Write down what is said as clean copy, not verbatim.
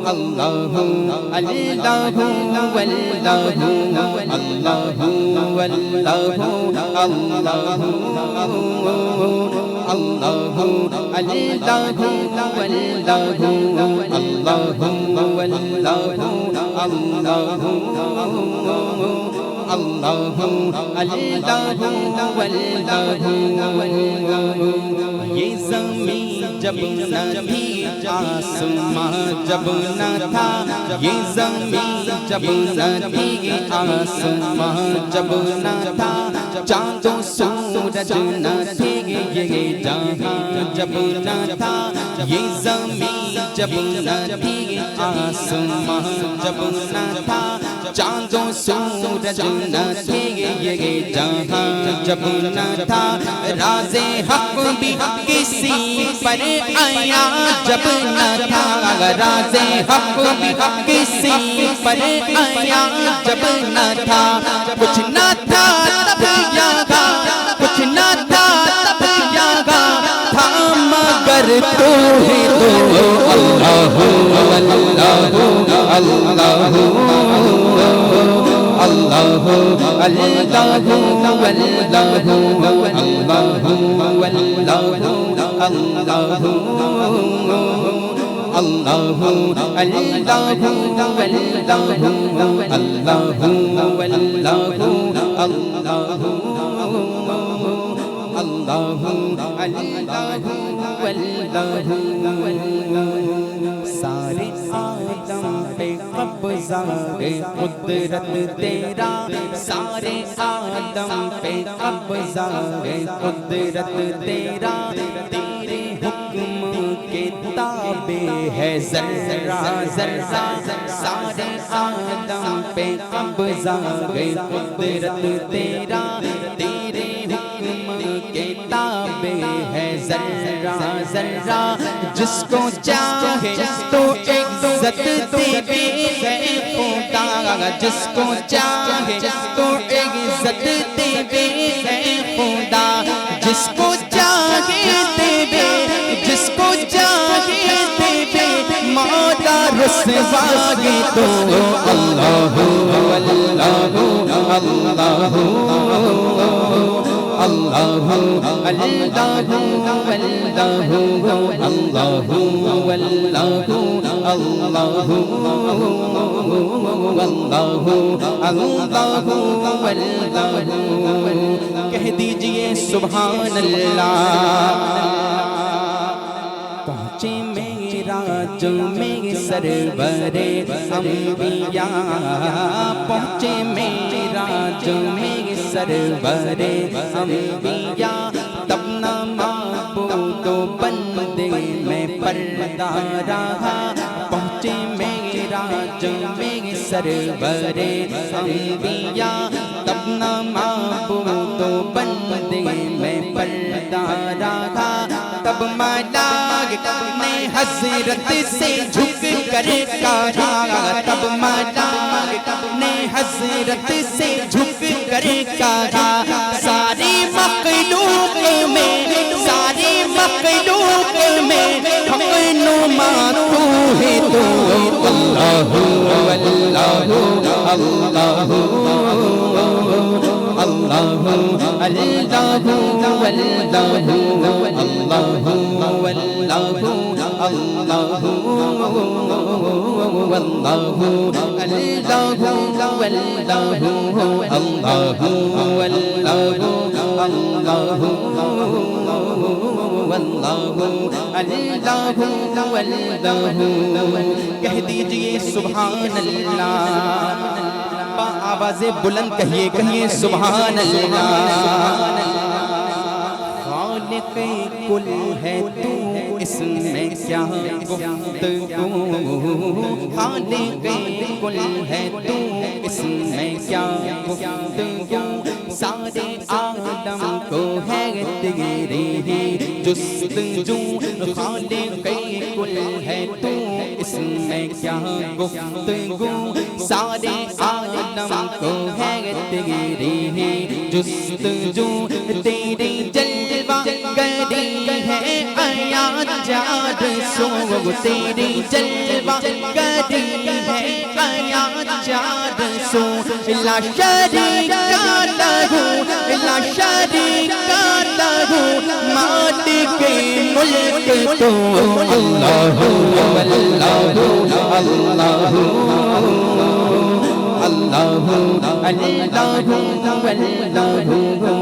اللہ اللہ واللہ اللہ واللہ اللہ اللہ اللہ واللہ اللہ واللہ اللہ اللہ اللہ واللہ یہ زمین جب نہ تھی آسمان جب نہ تھا یہ زمین جب نہ تھی آسمان جب نہ تھا چاند و سورج نہ تھے یہ جہاں جب نہ تھا یہ زمین جب نہ تھی آسمان جب نہ تھا چاند و سورج نہ تھے یہ جہاں جب نہ تھا راز حق بھی کسی پر آیا جب نہ تھا راز حق بھی کسی پر آیا جب نہ تھا کچھ نہ تھا تب یہاں کچھ نہ تھا تب یہاں تھا مگر تو ہی تو اللہ اللہ اللہ اللہ اللہ واللہ اللہ اللہ اللہ اللہ سارے عالم پہ قبضہ قدرت تیرا سارے عالم پہ قبضہ قدرت تیرا تیرے حکم کے تابع ہے ذرہ ذرہ سارے عالم پہ قبضہ قدرت تیرا تیرے حکم کے تابع ہے ذرہ ذرہ جس کو چاہے تو عزت دے خدا جس کو چاہے تو عزت دے خدا جس کو چاہے دے جس کو چاہے دے مولا رسوائی تو اللہ اللہ اللہ اللہ اللہ واللہ اللہ واللہ اللہ واللہ واللہ کہہ دیجئے سبحان اللہ پہنچے معراج میں سرور انبیاء پہنچے معراج میں سرور انبیاء تب نہ معبود و بندے میں پردہ رہا پہنچے معراج میں سرور انبیاء تب نہ معبود و بندے میں پردہ رہا تب ملائک نے حضرت سے جھک کر کہا تب ملائک نے حضرت سے جھک کر کہا ساری مخلوق میں حق نما تو ہے تو اللہ واللہ اللہ اللہ اللہ واللہ اللہ واللہ اللہ کہہ دیجئے سبحان اللہ آواز بلند کہیے کہیے سبحان اللہ خالق کل ہے تو اس میں کیا گفتگو خالق کل ہے تو اس میں کیا گفتگو سارے عالم کو ہے تیری جستجو خالق کل ہے تو اس میں کیا گفتگو سارے عالم کو ہے تیری جستجو تیری جلوہ گری ہے آیا چار سو تیری جلوہ گری ہے آیا چار سو لا شریک لہو لا شریک لہو مالک ملک تو اللہ اللہ اللہ اللہ اللہ اللہ اللہ اللہ